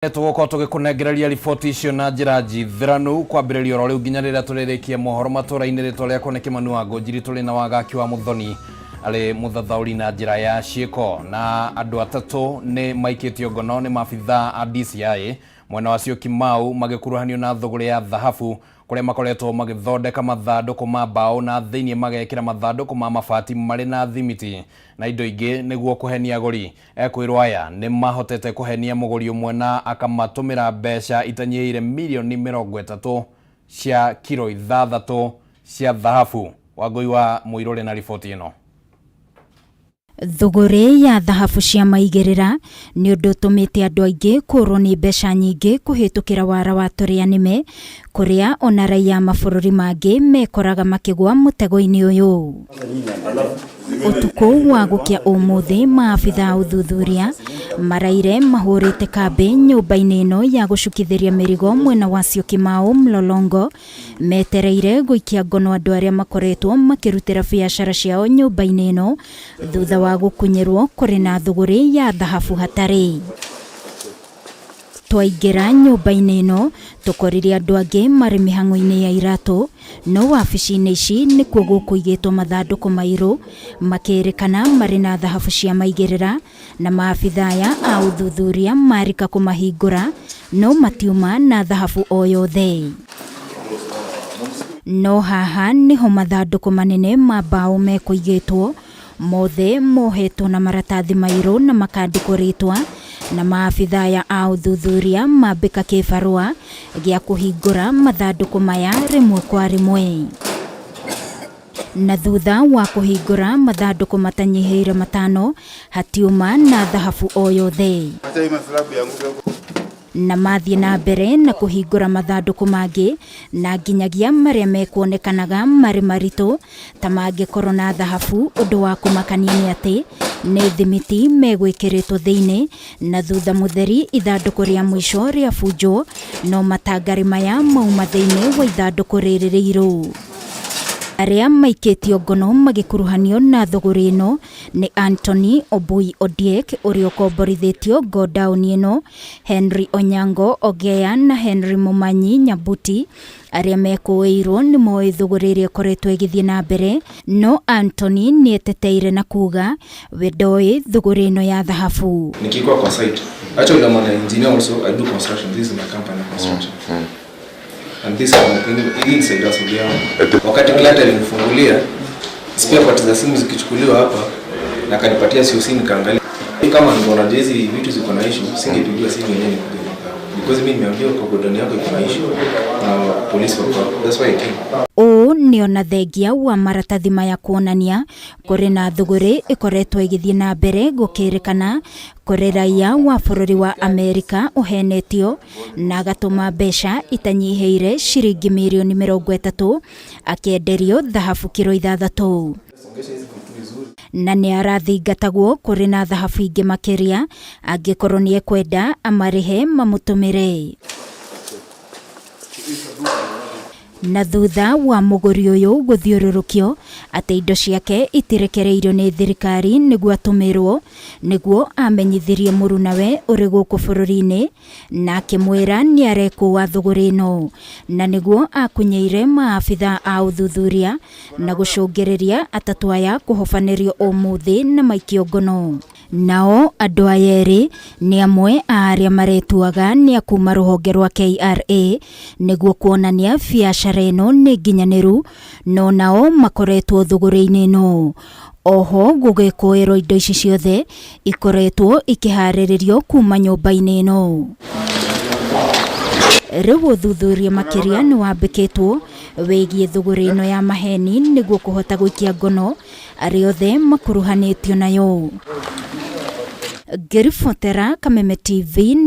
Tuko tugikunengereria riboti icio na njira njithiranu kwambiriria oro riu nginya riria turirikia mohoro Matuura-ini ritwa riakwa ni Kameme njiri turi na wagaki wa Muthoni ari muthathauri na njira ya ciiko na andu atatu ni maikitio ngono ni maabitha a DCI mwena wacio Kimau magikuruhanio na thuguri ya thahabu kuria makoretwo magithondeka mathanduku ma mbao na thiini magekira mathanduku ma mabati mari na thimiti na indo ingi niguo kuhenia aguri. Ekwirwo aya ni mahotete kuhenia muguri umwe na akamatumira mbeca itanyiire milioni 30 cia kilo 6 cia thahabu. Wagoi wa Muirore na riboti ino. Thuguri ya thahabu cia maigerera ni undu tumite andu aingi kurwo ni mbeca nyingi kuhitukira wara wa turianime kuria ona raia mabururi mangi mekoraga makigwa mutego-ini uyu. Utuku wa gukia umuthi maabitha uthuthuria maraire mahurite kambe nyumba-ini ino ya gucukithiria mirigo mwena wacio Kimau Mlolongo metereire guikia ngono andu aria makoretwo makirutira biacara ciao nyumba-ini ino thutha wa gukunyirwo kuri na thuguri ya thahabu hatari. Twaingira nyumba-ini ino tukoririe andu angi mari mihango-ini ya iratu no wabici-ini ici ni kuo gukuigitwo mathanduku mairu makirikana mari na thahabu cia maigerera na maabithaya a uthuthuria marika kumahingura no matiuma na thahabu o yothe. No haha niho mathanduku manene ma mbao mekuigitwo mothe mohetwo na maratathi mairu na makandikwo ritwa na maabithaya a uthuthuria mambika kibarua gia kuhingura mathanduku maya rimwe kwa rimwe. Na thutha wa kuhingura mathanduku matanyihiire 5 hatiuma na thahabu o yothe. Na mathie na mbere na kuhingura mathanduku mangi na nginyagia maria mekuonekanaga mari maritu ta mangikorwo na thahabu. Undu wa kumakania ni ati ni thimiti megwikiritwo thiini na thutha mutheri ithanduku ria mwisho ria bunjo no matangari maya mauma thiini wa ithanduku riri riiru. Aria maikitio ngono magikuruhanio na thuguri ino ni Anthony Obui Odiek uria ukomborithitio go down ino, Henry Onyango Ogea na Henry Mumanyi Nyabuti aria mekuirwo ni moi thuguri iria koretwo igithie na mbere no Anthony ni eteteire na kuga we ndoi thuguri ino ya thahabu. Nikikuwa kwa site actually I'm an engineer also. I do construction. This is my company construction. And this is inside us ndio. Wakati klata ilinifungulia spare parts za simu zikichukuliwa hapa na kanipatia COC nikaangalia kama ninaona hizi vitu ziko na issue singepigia simu yenyewe because mimi nimeambiwa kwa godoni yako iko na issue na police wako. That's why I came. O niona thengia wa maratathi maya kuonania kuri na thuguri ikoretwo igithie na mbere gukirikana kuri raia wa bururi wa Amerika uhenetio na gatuma mbeca itanyihiire ciringi milioni 30 akienderio thahabu kilo 6 na ni arathingatagwo kuri na thahabu ingi makiria angikorwo ni ekwenda amarihe mamutumire. Na thutha wa muguri uyu guthiururukio ati indo ciake itirekereirio ni thirikari niguo atumirwo niguo amenyithirie murunawe uri guku bururi-ini na akimwira ni areko wa thuguri ino na niguo akunyeire maabitha a uthuthuria na gucungereria atatu aya kuhofanirio umuthi na maikio ngono. Nao andu ayeri ni amwe aria maretuaga ni akuma ruhonge rwa KRA niguo kuonania biacara ino ni nginyaniru no nao makoretwo thuguri-ini ino. Oho gugikuirwo indo ici ciothe ikoretwo ikihariririo kuma nyumba-ini ino. Riu uthuthuria makiria ni wambikitwo wigie thuguri ino ya maheni niguo kuhota guikia ngono aria othe makuruhanitio nayo. Gerifotera Kameme TV.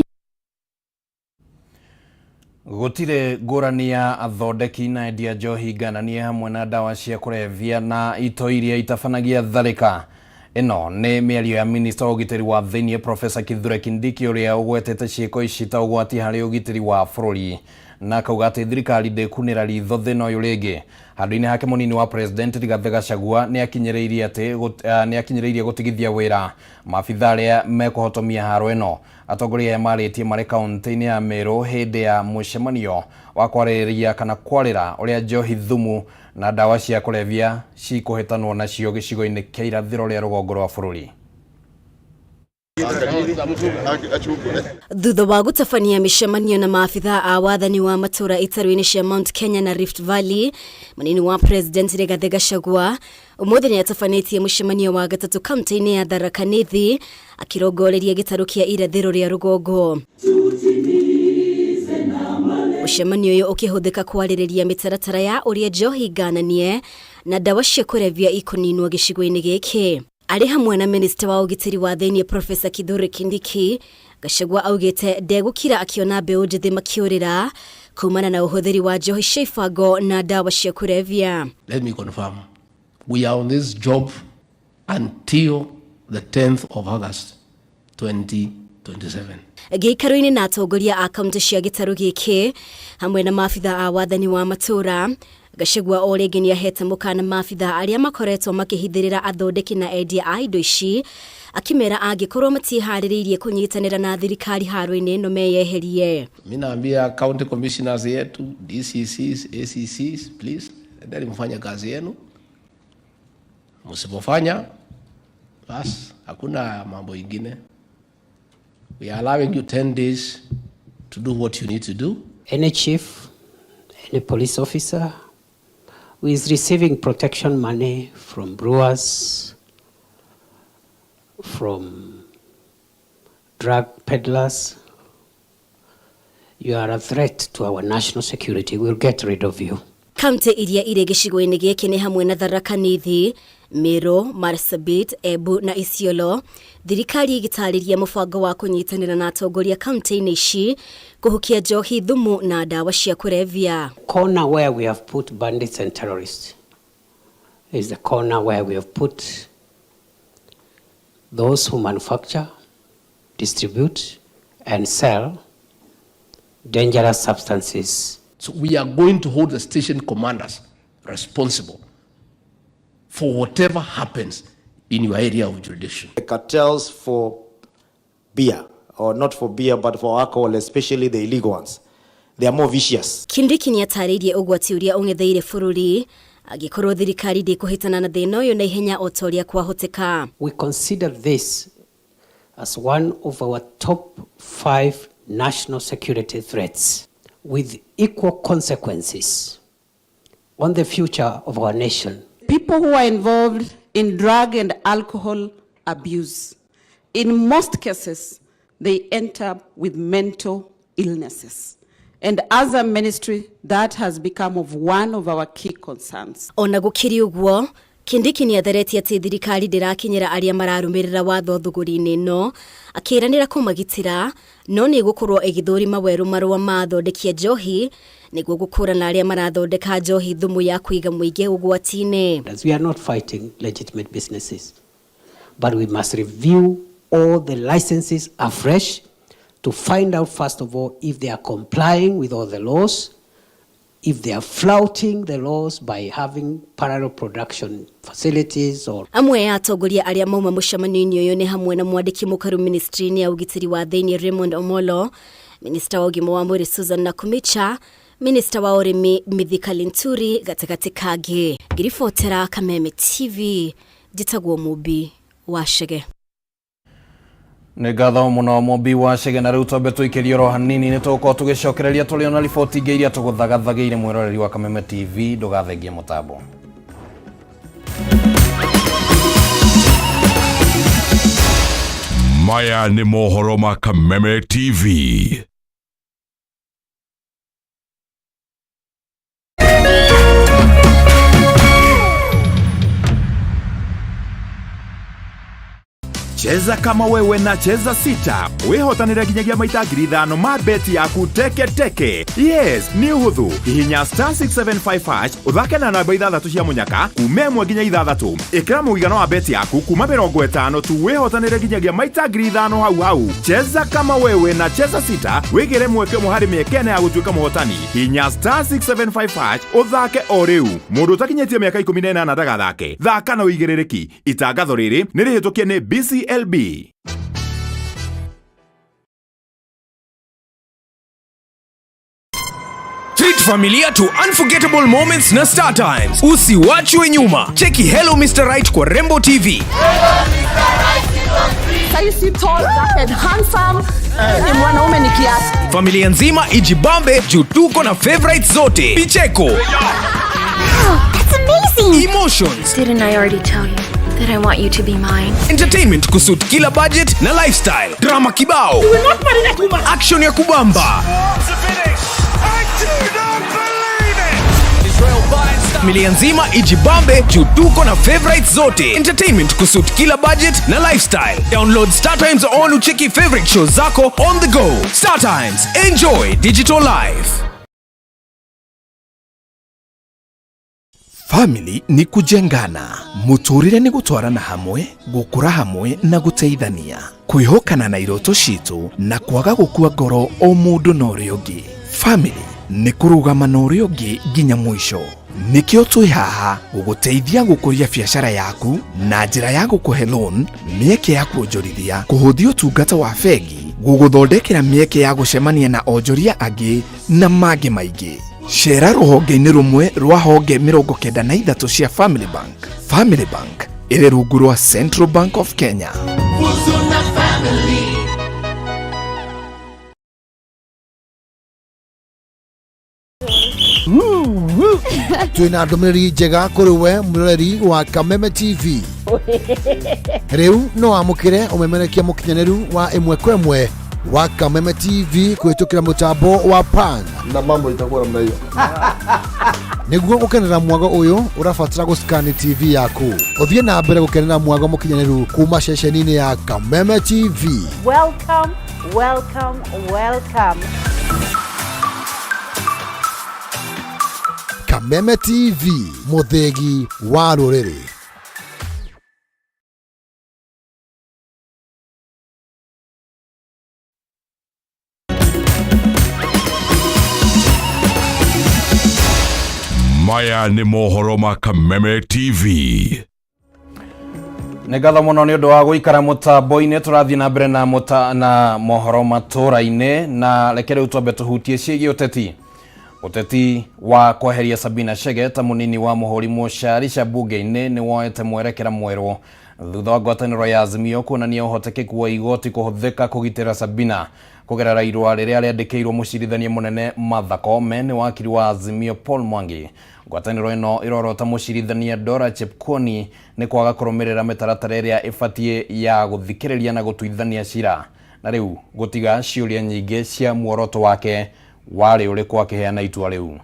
Gutire ngurani ya athondeki na endia njohi ngananie hamwe na dawa cia kurevia na ito iria itabanagia tharika. Ino ni miario ya Minister ugitiri wa thiini Professor Kithure Kindiki uria ugwetete ciiko ici ta ugwati hari ugitiri wa bururi na akauga atĩ thirikari ndĩkunĩra ritho thĩna ũyũ rĩngĩ. Handũ-inĩ hake mũnini wa president Rigathi Gachagua nĩakinyĩrĩirie gũtigithia wĩra maabitha arĩa mekũhotomia haro ĩno. Atongoria aya marĩtie marĩ kaunti-inĩ ya Meru hĩndĩ ya mũcemanio wa kwarĩrĩria kana kwarĩra ũrĩa njohi thumu na ndawa cia kũrebia cikũhĩtanwo nacio gĩcigo-inĩ kĩa irathĩro rĩa rũgongo rwa bũrũri. Thutha wa gũtabania mĩcemanio na maabitha a wathani wa matũra itarũ-inĩ cia Mount Kenya na Rift Valley, mũnini wa president Rigathi Gachagua ũmũthĩ nĩatabanĩtie mũcemanio wa gatatũ kaunti-inĩ ya Tharaka Nithi akĩrongoreria gĩtarũ kĩa irathĩro rĩa rũgongo. Mũcemanio ũyũ ũkĩhũthĩka kwarĩrĩria mĩtaratara ya ũrĩa njohi ngananie na ndawa cia kũrebia ikũninwo gĩcigo-inĩ gĩkĩ. Arĩ hamwe na minista wa ũgitĩri wa thĩinĩ Professor Kithure Kindiki, Gachagua augĩte ndegũkira akiona mbeũ njĩthĩ makĩũrĩra kumana na ũhũthĩri wa njohi cia ibango na ndawa cia kũrebia. Let me confirm, we are on this job until the 10th of August 2027. Gĩikaro-inĩ na atongoria a kaunti cia gĩtarũ gĩkĩ hamwe na maabitha a wathani wa matũra, Gachagua o rĩngĩ nĩahete mũkana maabitha arĩa makoretwo makĩhithĩrĩra athondeki na endia a indo ici, akimera angĩkorwo matiharĩrĩirie kũnyitanĩra na thirikari haro-inĩ ĩno meyeherie. Mimi naambia county commissioners yetu, DCCs, ACCs, please endeni mfanye kazi yenu. Msipofanya basi hakuna mambo ingine. We are allowing you 10 days to do what you need to do. Any chief, any police officer who is receiving protection money from brewers, from drug peddlers, you are a threat to our national security. We'll get rid of you. Kaunti iria irĩ gĩcigo-inĩ gĩkĩ nĩ hamwe na Tharaka Nithi, Meru, Marsabit, Embu na Isiolo. Thirikari ĩgĩtarĩria mũbango wa kũnyitanĩra na atongoria kaunti-inĩ ici kũhukia njohi thumu na ndawa cia kũrebia. Corner where we have put bandits and terrorists is the corner where we have put those who manufacture, distribute and sell dangerous substances. So we are going to hold the station commanders responsible for whatever happens in your area of jurisdiction. The cartels for beer, or not for beer, but for alcohol, especially the illegal ones, they are more vicious. Kindiki nĩatarĩirie ũgwati ũrĩa ũng'etheire bũrũri agĩkorwo thirikari ndĩkũhĩtana na thĩna ũyũ na ihenya o ta ũrĩa kwahoteka. We consider this as one of our top 5 national security threats with equal consequences on the future of our nation. People who are involved in drug and alcohol abuse, in most cases, they enter with mental illnesses. And as a ministry, that has become one of our key concerns. Ona gũkĩrĩ ũguo, Kindiki nĩatheretie atĩ thirikari ndĩrakinyĩra arĩa mararũmĩrĩra watho thũgũri-inĩ ĩno, akĩĩranĩra kũmagitĩra, no nĩgũkorwo ĩgĩthũrima werũ marũa ma athondeki a njohi nĩguo gũkũrana arĩa marathondeka njohi thumu ya kũiga mũingĩ ũgwati-inĩ. We are not fighting legitimate businesses, but we must review all the licenses afresh to find out, first of all, if they are complying with all the laws, if they are flouting the laws by having parallel production facilities or... Amwe ya atongoria arĩa mauma mũcemanio-inĩ ũyũ nĩ hamwe na mwandĩki mũkaru ministry-inĩ ya ũgitĩri wa thĩinĩ Raymond Omolo, minista wa ũgima wa mwĩrĩ Susan Nakumicha, minista wa ũrĩmi Mithika Linturi gatagatĩ kangĩ. Ngĩribotera Kameme TV, njĩtagwo Mũmbi wa Chege. Nĩ ngatho mũno Mũmbi wa Chege, na rĩu twambe tũikĩrie oro hanini nĩ tũgũkorwo tũgĩcokereria tũrĩ na riboti ingĩ iria tũgũthagathagĩire mwĩroreri wa Kameme TV. Ndũgathengie mũtambo. Maya nĩ mohoro ma Kameme TV. Cheza kama wewe na cheza sita. Wehotanira ginyagia maita ngiri 5 ma beti yaku teke teke. Yes, ni huthu. Hihinya *675# uthake na namba 6 cia munyaka kume 1 nginya 6. Ikira muigana wa beti yaku kuma 50 tu wehotanire ginyagia maita ngiri 5 hau. Cheza kama wewe na cheza sita. Wigire mweke muhari mekene ya gutuika muhotani. Hihinya *675# uthake o riu. Mundu utakinyetie miaka 18 ndagathake. Thaka na uigirereki. Itangatho riri nirihitukie ni BCLB. Treat familia to unforgettable moments na Star Times. Usiwachwe nyuma. Cheki Hello Mr. Right kwa Rembo TV. Saisi tall, dark and handsome. Ni mwanaume ni kiasi. Familia nzima ijibambe juu tuko na favorites zote. Picheko. Wow, that's amazing. Emotions. Didn't I already tell you that I want you to be mine? Entertainment kusuit kila budget na lifestyle. Drama kibao. Action ya kubamba. Familia nzima ijibambe juu tuko na favorites zote. Entertainment kusuit kila budget na lifestyle. Download Star Times on ucheki favorite shows zako on the go. Star Times, enjoy digital life. Family ni kujengana, muturire ni gutwarana hamwe, gukura hamwe na guteithania, kwihokana na iroto citu na kwaga gukua ngoro o mundu na uria ungi. Family ni kurugama na uria ungi nginya mwisho. Nikio twi haha guguteithia gukuria biashara yaku na njira ya gukuhe loan, mieke ya kuonjorithia, kuhuthia utungata wa bengi, guguthondekera mieke ya gucemania na onjoria angi na mangi maingi. Shera ruhonge-ini rumwe rwa honge 93 cia Family Bank. Family Bank iri rungu rwa Central Bank of Kenya. Twina ndumiriri njega kuri we muroreri wa Kameme TV. Riu no amukire umemerekia mukinyaniru wa imwe kwa imwe wa Kameme TV kuhitukira mutambo wa pan na mambo itakuwa namna hiyo. Niguo gukenera mwago uyu urafatira guscan TV yaku. Uthie na mbere gukenera mwago mukinyaniru kuma ceceni-ini ya Kameme TV. Welcome, welcome, welcome. Kameme TV, muthegi wa ruriri. Maya ni mohoro ma Kameme TV. Negatha muno ni undu wa guikara mutambo-ini turathie na mbere na mohoro Matuura-ini na rekere utwambe tuhutie ciĩgiĩ uteti. Uteti wa kweheria Sabina Chege ta munini wa muhuri mucari cia bunge-ini ni woete mwerekera mwerũ thutha wa ngwatanĩro ya Azimio kuonania ũhotekeku wa igoti kuhuthika kugitĩra Sabina kugerera irũa rĩrĩa rĩandĩkĩirwo mũcirithania munene Martha Koome ni wakiri wa Azimio Paul Mwangi. Ngwatanĩro ĩno ĩrorota mũcirithania Dora Chepkwony ni kwaga kũrũmĩrĩra mĩtaratara ĩrĩa ĩbatiĩ ya gũthikĩrĩria na gũtuithania cira na rĩu gũtiga ciũria nyingĩ cia muoroto wake wale ulikuwa akiheana itua riu.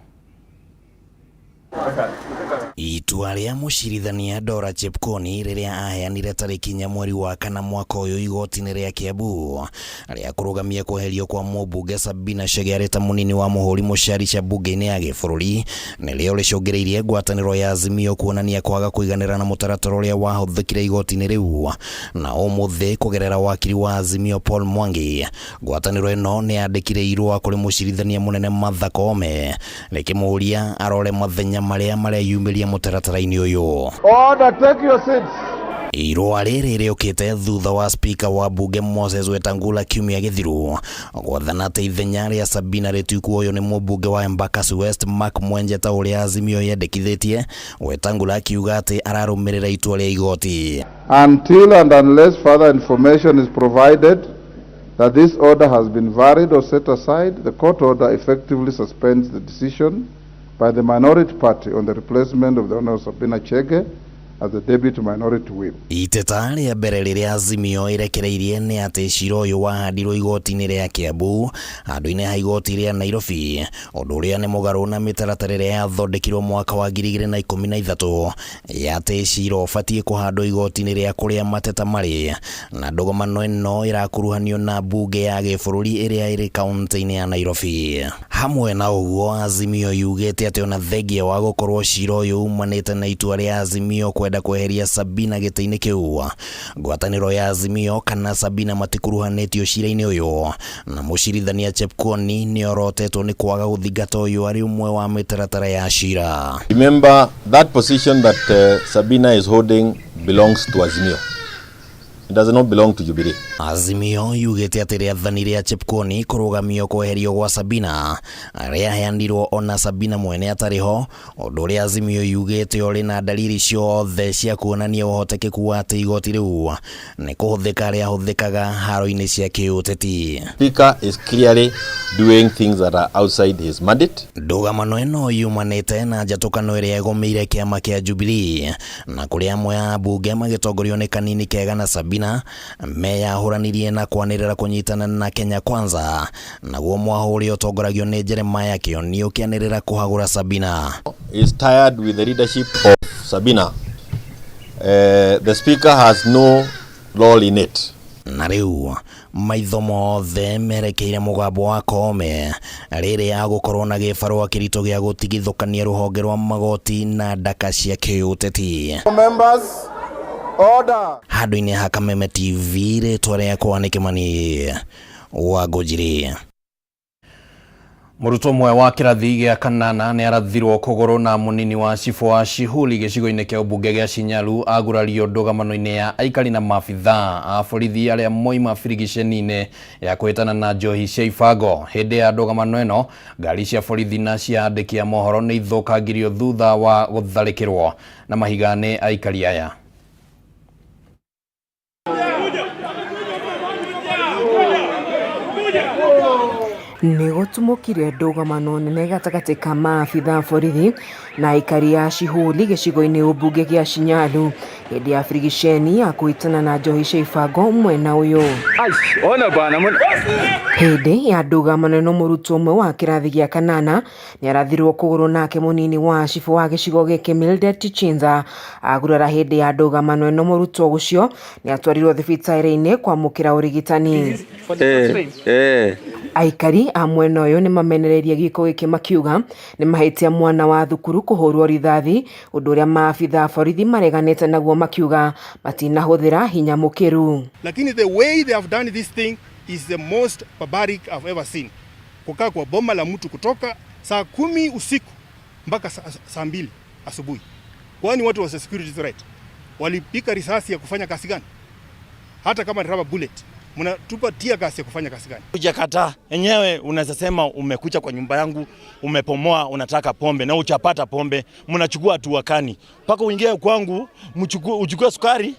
Itua ria mucirithania Dora Chepkwony riria aheanire tariki nya mweri wa kana mwaka uyu igoti-ini ria Kiambu ria kurugamia kuherio kwa mũmbunge Sabina Chege arĩ ta munini wa muhuri mucari cia bunge-ini ya gĩbũrũri nĩrĩo rĩcũngĩrĩirie ngwatanĩro ya Azimio kuonania kwaga kũiganĩra na mũtaratara ũrĩa wahuthĩkire igoti-ini rĩu na ũmũthĩ kugerera wakiri wa Azimio Paul Mwangi. Ngwatanĩro ĩno nĩ yandĩkire irũa kũrĩ mũcirithania munene Martha Koome rĩkĩmũria arore mathenya marĩa yumĩria mũtaratara-inĩ ũyũ. Order, take your seats. Irũa rĩrĩ rĩũkĩte thutha wa speaker wa bunge Moses Wetangula kiumia gĩthiru gwathana atĩ ithenya rĩa Sabina rĩtuikwo ũyũ nĩ mũmbunge wa Embakasi West Mark Mwenje ta ũrĩa Azimio yendekithĩtie. Wetangula akiuga atĩ ararũmĩrĩra itua rĩa igoti. Until and unless further information is provided that this order has been varied or set aside, the court order effectively suspends the decision by the minority party on the replacement of the Honorable Sabina Chege as a deputy minority whip. Iteta rĩa mbere rĩrĩa Azimio ĩrekereirie nĩ atĩ cira ũyũ wahandirwo igoti-inĩ rĩa Kiambu handũ-inĩ ha igoti rĩa Nairobi, ũndũ ũrĩa nĩ mũgarũ na mĩtaratara ĩrĩa yathondekirwo mwaka wa 2013 ya atĩ cira ũbatiĩ kũhandwo igoti-inĩ rĩa kũrĩa mateta marĩ, na ndũgomano ĩno ĩrakuruhanio na mbunge ya gĩbũrũri ĩrĩa ĩrĩ kaunti-inĩ ya Nairobi. Hamwe na ũguo, Azimio yugĩte atĩ ona thengia wa gũkorwo cira ũyũ umanĩte na itua rĩa Azimio kwenda kweheria Sabina gĩtĩ-inĩ kĩu, ngwatanĩro ya Azimio kana Sabina matikuruhanĩtio cira-inĩ ũyũ, na mũcirithania Chepkwony nĩ orotetwo nĩ kwaga gũthingata ũyũ arĩ ũmwe wa mĩtaratara ya cira. Remember that position that Sabina is holding belongs to Azimio. It does not belong to Jubilee. Azimio yugĩte atĩ rĩathani rĩa Chepkwony kũrũgamio kweherio gwa Sabina rĩaheanirwo ona Sabina mwene atarĩ ho, ũndũ ũrĩa Azimio yugĩte ũrĩ na dalili ciothe cia kuonania ũhotekeku wa atĩ igoti rĩu nĩ kũhũthĩka rĩahũthĩkaga haro-inĩ cia kĩũteti. Speaker is clearly doing things that are outside his mandate. Ndũgamano ĩno yumanĩte na njatũkano ĩrĩa ĩgũmĩire kĩama kĩa Jubilee, na kũrĩa amwe a ambunge magĩtongorio nĩ Kanini Kega na Sabina meyahũranirie na kwanĩrĩra kũnyitana na Kenya Kwanza, naguo mwahũri ũtongoragio nĩ Jeremiah Kĩoni ũkĩanĩrĩra kũhagũra Sabina. Is tired with the leadership of Sabina. The speaker has no role in it. Na rĩu maitho mothe merekeire mũgambo wa Kameme rĩrĩ ya gũkorwo na gĩbarũa kĩritũ gĩa gũtigithũkania rũhonge rwa magoti na ndaka cia kĩũteti. Members, order. Handũ-inĩ ha Kameme TV rĩtwa rĩakwa nĩ Kĩmani wa Ngũnjiri. Mũrutwo ũmwe wa kĩrathi gĩa kanana nĩ arathirwo kũgũrũ na mũnini wa cibũ wa Shihuli gĩcigo-inĩ kĩa ũmbunge gĩa Shinyalu agurario ndũgamano-inĩ ya aikari na maabithaa a borithi arĩa moima birigiceni-inĩ ya kwĩtana na njohi cia ibango. Hĩndĩ ya ndũgamano ĩno, ngari cia borithi na cia andĩki a mohoro nĩ ithũkangirio thutha wa gũtharĩkĩrwo na mahiga nĩ aikari aya. Nĩ gũtumũkire ndũgamano nene gatagatĩ ka maabithaa borithi na aikari a Shihuli gĩcigo-inĩ ũmbunge gĩa Shinyalu hĩndĩ ya birigiceni ya kwĩtana na njohi cia ibango mwena ũyũ. Hĩndĩ ya ndũgamano ĩno, mũrutwo ũmwe wa kĩrathi gĩa kanana nĩ arathirwo kũgũrũ nake mũnini wa cibũ wa gĩcigo gĩkĩ Mildred Tichinza agurara. Hĩndĩ ya ndũgamano ĩno, mũrutwo ũcio nĩ atwarirwo thibitarĩ-inĩ kwamũkĩra ũrigitani. Aikari a mwena ũyũ nĩ mamenereirie gĩko gĩkĩ makiuga nĩ mahĩtia mwana wa thukuru kũhũrwo rithathi, ũndũ ũrĩa maabithaa borithi mareganĩte naguo makiuga matinahũthĩra hinya mũkĩru. Lakini the way they have done this thing is the most barbaric I've ever seen. Kukaa kwa boma la mtu kutoka saa 10 usiku mpaka saa 2 asubuhi. Kwani watu wa security threat walipika risasi ya kufanya kazi gani? Hata kama ni rubber bullet, mnatupa tia gas ya kufanya kazi gani? Hujakata enyewe, unaweza sema umekuja kwa nyumba yangu, umepomoa, unataka pombe na uchapata pombe, mnachukua hatua kani mpaka uingie kwangu uchukue sukari,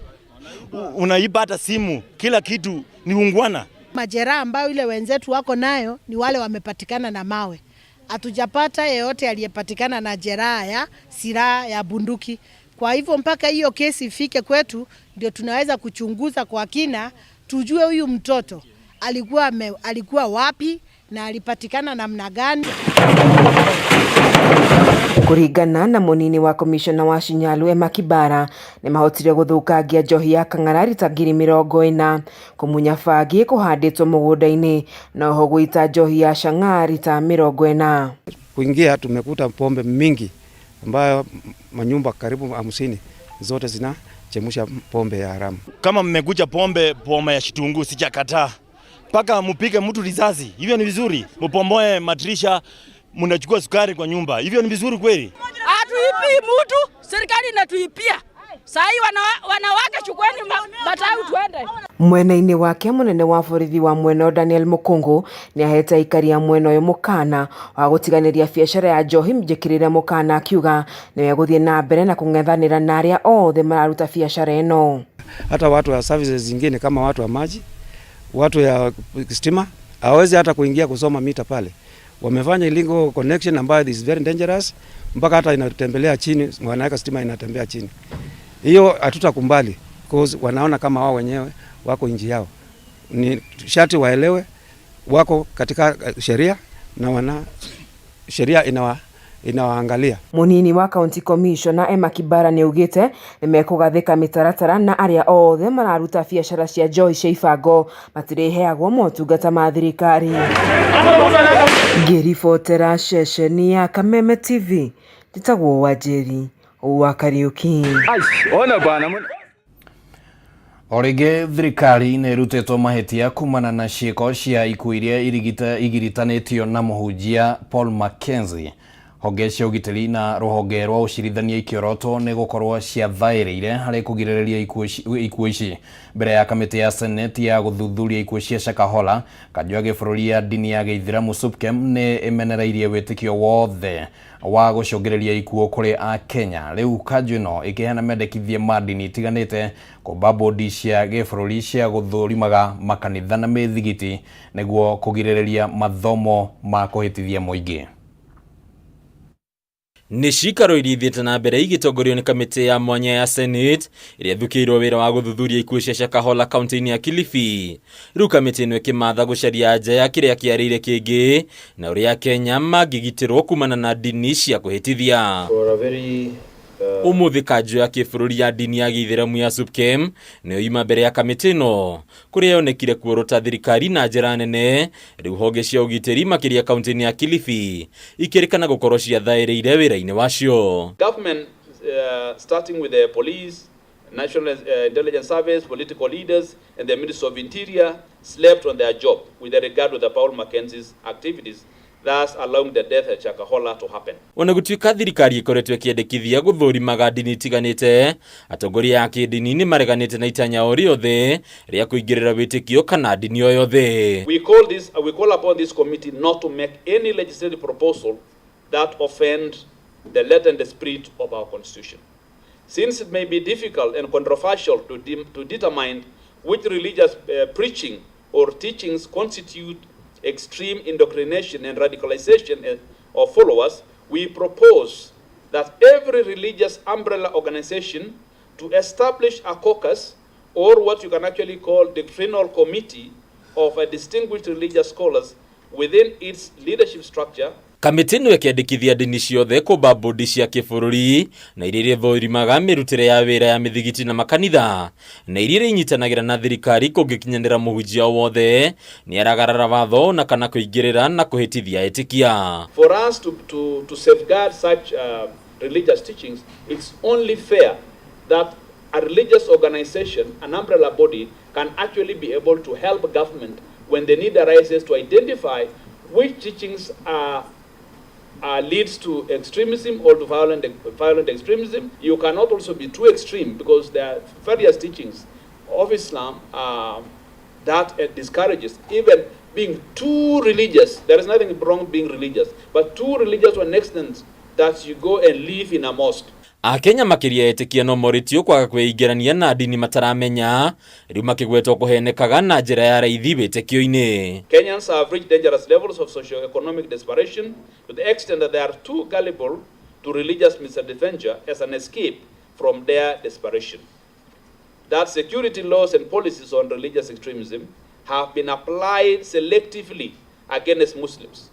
unaiba hata simu, kila kitu ni ungwana. Majeraha ambayo ile wenzetu wako nayo ni wale wamepatikana na mawe. Hatujapata yeyote aliyepatikana na jeraha ya silaha ya bunduki. Kwa hivyo mpaka hiyo kesi ifike kwetu ndio tunaweza kuchunguza kwa kina, tujue huyu mtoto alikuwa wapi na alipatikana namna gani. Kũringana na mũnini wa komishona wa Shinyalu Emma Kibara, nĩ mahotire gũthũkangia njohi ya kang'ara rita 40,000, kũmunya bangi kũhandĩtwo mũgũnda-inĩ, na oho gũita njohi ya chang'aa rita 40. Kuingia tumekuta pombe mingi ambayo manyumba karibu 50 zote zinachemsha pombe ya haramu. Kama mmekuja pombe ya shitungu sijakataa, mpaka mpige mtu risasi, hivyo ni vizuri. Mpomoe matrisha, mnachukua sukari kwa nyumba, hivyo ni vizuri kweli? Hatuipi mtu, serikali inatuipia. Sasa wanawake chukweni matau tuende. Mwena-inĩ wake mũnene wa borithi wa mwena Daniel Mukungu nĩ ahete aikari ya mwena ũyũ mũkana wa gũtiganĩria biacara ya njohi, njĩkĩrĩre mũkana akiuga nĩ gũthiĩ na mbere na kũng'ethanĩra na arĩa othe mararuta biacara ĩno. Hata watu wa services zingine kama watu wa maji, watu ya stima hawezi hata kuingia kusoma mita pale. Wamefanya illegal connection ambayo is very dangerous, mpaka hata inatembelea chini, wanaweka stima inatembea chini. Hiyo hatutakumbali because wanaona kama wao wenyewe wako nchi yao. Ni sharti waelewe wako katika sheria na sheria inawaangalia. Munini wa County Commissioner Emma Kibara ni ugite nimekugathika mitaratara na aria othe mararuta biacara cia Joy Sheifango matireheagwo motungata ma thirikari. Ngiribotera ceceni ya Kameme TV njitagwo Wanjeri wa Kariuki. Ona bana Orige thirikari nĩrutĩtwo mahĩtia kumana na ciĩko cia ikuũ iria igiritanĩtio na mũhunjia Paul Mackenzie. Honge cia ũgitĩri na rũhonge rwa ũcirithania ikĩorotwo nĩ gũkorwo ciathaĩrĩire harĩ kũgirĩrĩria ikuũ ici. Mbere ya kamĩtĩ ya Senate ya gũthuthuria ikuũ cia Shakahola, kanjũ ya gĩbũrũri ya dini ya Gĩithĩramu SUPKEM nĩ ĩmenereirie wĩtĩkio wothe wa gũcũngĩrĩria ikuũ kũrĩ a Kenya. Rĩu kanjũ ĩno ĩkĩheana mendekithia ma dini itiganĩte kũmba bodi cia gĩbũrũri cia gũthũrimaga makanitha na mĩthigiti nĩguo kũgirĩrĩria mathomo ma kũhĩtithia mũingĩ. Nĩ cikaro irithiĩte na mbere igĩtongorio nĩ kamĩtĩ ya mwanya ya Senate ĩrĩa thukĩirwo wĩra wa gũthuthuria ikuũ cia Shakahola kaunti-inĩ ya Kilifi. Rĩu kamĩtĩ ĩno ĩkĩmatha gũcaria nja ya kĩrĩa kĩarĩire kĩngĩ na ũrĩa Kenya mangĩgitĩrwo kumana na dini cia kũhĩtithia. Umuthi kanjũ ya kĩbũrũri ya dini ya Gĩithĩramu ya SUPKEM nĩyo ima mbere ya kamĩtĩ ĩno kũrĩa yonekire kuorota thirikari na njĩra nene. Rĩu honge cia ũgitĩri makĩria kaunti-inĩ ya Kilifi ikĩrĩkana gũkorwo ciathaĩrĩire wĩra-inĩ wacio. Government starting with the police, National Intelligence Service, political leaders and the Ministry of Interior slept on their job with regard to the Paul Mackenzie's activities, thus allowing the death at Shakahola to happen. Ona gũtuĩka thirikari ĩkoretwo ĩkĩendekithia gũthũrimaga dini itiganĩte, atongoria a kĩdini nĩ mareganĩte na itanya o rĩothe rĩa kũingĩrĩra wĩtĩkio kana dini o yothe. We call upon this committee not to make any legislative proposal that offend the letter and the spirit of our constitution. Since it may be difficult and controversial to determine which religious preaching or teachings constitute extreme indoctrination and radicalization of followers, we propose that every religious umbrella organization to establish a caucus or what you can actually call doctrinal committee of a distinguished religious scholars within its leadership structure. Kamĩtĩ ĩno ĩkĩendekithia dini ciothe kũmba bodi cia kĩbũrũri na iria ithũrimaga mĩrutĩre ya wĩra ya mĩthigiti na makanitha na iria inyitanagĩra na thirikari kũngĩkinyanĩra mũhunjia wothe nĩ aragarara watho na kana kũingĩrĩra na kũhĩtithia etĩkia. For us to safeguard such religious teachings, it's only fair that a religious organization, an umbrella body, can actually be able to help government when the need arises to identify which teachings leads to extremism or to violent extremism. You cannot also be too extreme because there are various teachings of Islam that discourages even being too religious. There is nothing wrong being religious, but too religious to an extent that you go and live in a mosque. Akenya makĩria etĩkia no moritio kwaga kwĩingĩrania na dini mataramenya rĩu makĩgwetwo kũhenekaga na njĩra ya raithi wĩtĩkio-inĩ. Kenyans have reached dangerous levels of socio-economic desperation to the extent that they are too gullible to religious misadventure as an escape from their desperation. That security laws and policies on religious extremism have been applied selectively against Muslims.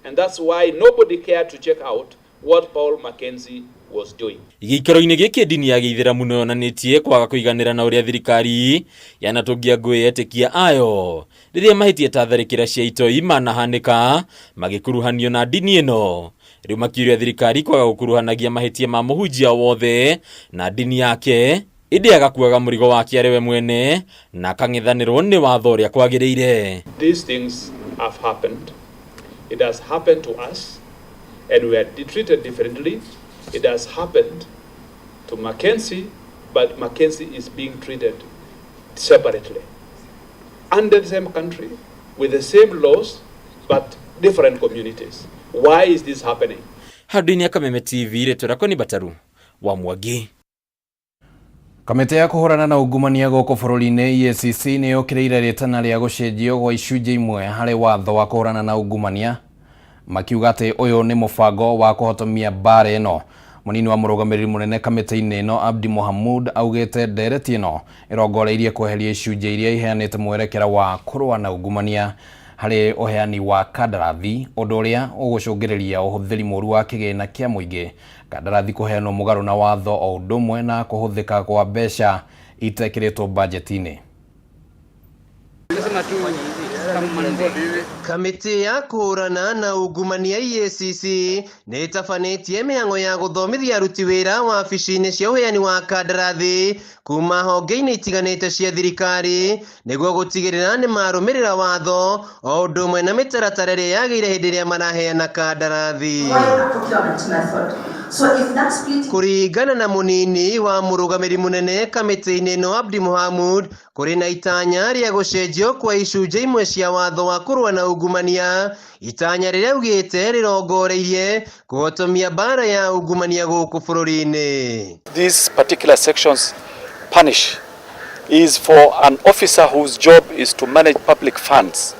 And that's why nobody cared to check out what Paul Mackenzie was doing. Gĩikaro-inĩ gĩkĩ dini ya Gĩithĩramu nĩ yonanĩtie kwaga kũiganĩra na ũrĩa thirikari yanatũngia ngũĩ etĩkia ayo rĩrĩa mahĩtia ta tharĩkĩra cia itoi manahanĩka magĩkuruhanio na dini ĩno. Rĩu makĩũria thirikari kwaga gũkuruhanagia mahĩtia ma mũhunjia wothe na dini yake ĩndĩ agakuaga mũrigo wake arĩ we mwene na akang'ethanĩrwo nĩ watho ũrĩa kwagĩrĩire. These things have happened. It has happened to us and we are treated differently. It has happened to Mackenzie, but Mackenzie is being treated separately. Under the same country, with the same laws, but different communities. Why is this happening? Handũ-inĩ ya Kameme TV rĩtũrakwo nĩ Bataru wa Mwangi. Kamĩtĩ ya kũhũrana na ungumania gũkũ bũrũri-inĩ EACC nĩ yokĩrĩire rĩtana rĩa gũcenjio gwa icunjĩ imwe harĩ watho wa kũhũrana na ungumania makiuga atĩ ũyũ nĩ mũbango wa kũhotomia mbara ĩno. Munini wa murugamiriri munene kamiti-ini ino Abdi Mohamud augite ndereti ino irongoreirie kweheria icunjĩ iria iheanite mwerekera wa kurua na ungumania hari uheani wa kandarathi undu uria ugucungiriria uhuthiri mũru wa kigina kia muingi, kandarathi kuheanwo mugaru na watho o undu umwe na kuhuthika kwa mbeca itekiritwo budget-ini. Kamiti ya kurana na ungumania EACC nĩ ĩtabanĩtie mĩhang'o ya gũthomithia aruti wĩra wa wabici-inĩ cia ũheani wa kandarathi kuma honge-inĩ itiganĩte cia thirikari nĩguo gũtigĩrĩra nĩ marũmĩrĩra watho o ũndũ ũmwe na mĩtaratara ĩrĩa yagĩrĩire hĩndĩ ĩrĩa maraheana kandarathi. Kuringana na munini wa murugamiri munene kamiti-ini ino Abdi Mohamud, kuri na itanya ria gucenjio kwa icunjĩ imwe cia watho wa kurua na ungumania, itanya riria ugite rirongoreirie kuhotomia bara ya ungumania guku bururi-ini. These particular sections punish is for an officer whose job is to manage public funds,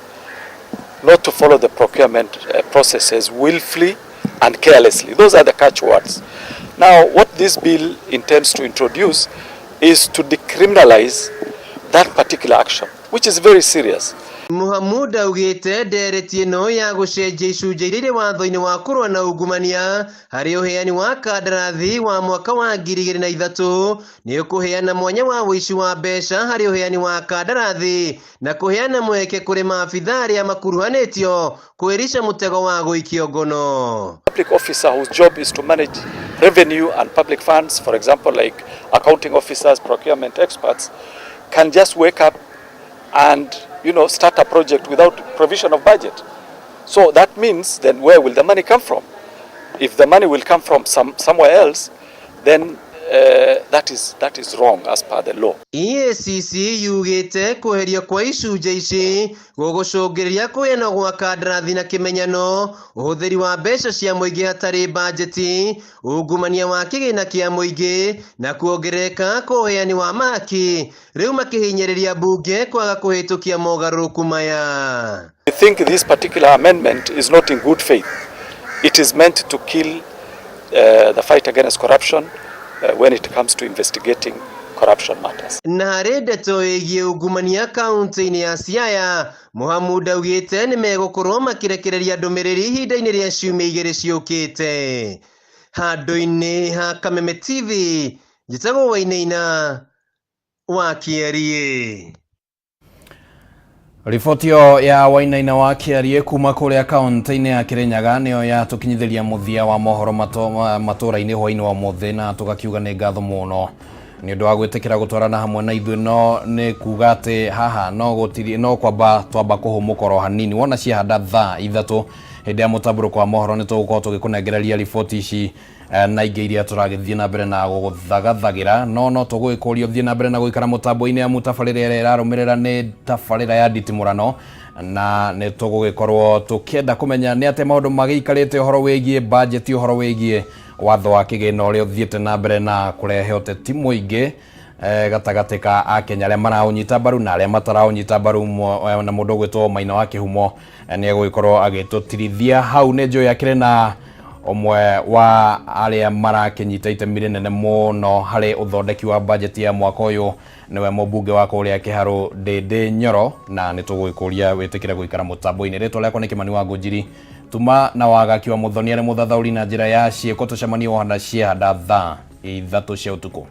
not to follow the procurement processes willfully and carelessly. Those are the catchwords. Now, what this bill intends to introduce is to decriminalize that particular action, which is very serious. Mohamud augite ndereti ino ya gucenjia icunjĩ iria watho-inĩ wa kurua na ungumania hari uheani wa kandarathi wa mwaka wa 2003 nĩ kuheana mwanya wa ũici wa mbeca hari uheani wa kandarathi na kuheana mweke kuri maabitha arĩa makuruhanĩtio kwĩrisha mutego wa gũikio ngono. Public officer whose job is to manage revenue and public funds, for example, like accounting officers, procurement experts, can just wake up and start a project without provision of budget. So that means then where will the money come from? If the money will come from somewhere else, then that is wrong as per the law. EACC yugite kuheria kwa icunjĩ ici gugucungĩrĩria kuheana gwa kandarathi na kimenyano, uhuthiri wa mbeca cia muingi hatari bajeti, ungumania wa kigina kia muingi na kuongereka kwa uheani wa maki, riu makihinyĩrĩria bunge kwaga kuhĩtũkia mogarũrũku maya. I think this particular amendment is not in good faith. It is meant to kill the fight against corruption when it comes to investigating corruption matters. Na harĩ ndeto ĩgiĩ ungumania kaunti-inĩ ya Siaya, Mohamud augite nĩ megũkorwo makirekereria ndũmĩrĩri ihinda-inĩ rĩa ciumia 2 ciũkĩte. Handũ-inĩ ha Kameme TV, njĩtagwo Wainaina wa Kĩarie. Riboti ya Wainaina wa Kĩarie kuma kuria kaunti-inĩ ya Kirinyaga nĩyo yatukinyithiria muthia wa mohoro Matuura-ini hwainĩ wa mũthĩ, na tugakiuga nĩ ngatho mũno nĩ ũndũ wa gwĩtĩkĩra gũtwarana hamwe na ithuĩ. No nĩ kuga atĩ haha no kwamba twamba kũhũmũkoro hanini wona ciahanda thaa 3 hĩndĩ ya mũtambũrũko wa mohoro nĩ tũgũkorwo tũgĩkũnengereria riboti ici na ingĩ iria tũragĩthiĩ na mbere na gũthagathagĩra. No tũgũgĩkũria ũthiĩ na mbere na gũikara mũtambo-inĩ ya tabarĩra ĩrĩa ĩrarũmĩrĩra nĩ tabarĩra ya nditimũrano, na nĩ tũgũgĩkorwo tũkĩenda kũmenya nĩ atĩ maũndũ magĩikarĩte ũhoro wĩgiĩ budget, ũhoro wĩgiĩ watho wa kĩgĩna ũrĩa ũthiĩte na mbere na kũrehe ũteti mũingĩ gatagatĩ ka Akenya arĩa maraũnyita mbaru na arĩa mataraũnyita mbaru. Na mũndũ ũgwĩtwo Maina wa Kĩhumo nĩ egũgĩkorwo agĩtũtirithia hau. Nĩ njũĩ akĩrĩ na ũmwe wa arĩa marakĩnyita itemi rĩnene mũno harĩ ũthondeki wa budget ya mwaka ũyũ, nĩwe mũmbunge wa kũrĩa Kĩharũ Ndĩndĩ Nyoro, na nĩ tũgũgĩkũria wĩtĩkĩre gũikara mũtambo-inĩ. Rĩtwa rĩakwa nĩ Kĩmani wa Ngũnjiri, tuma na wagaki wa Mũthoni arĩ mũthathaũri na njĩra ya ciĩko. Tũcemanie o hana ciahanda thaa 3 cia ũtukũ.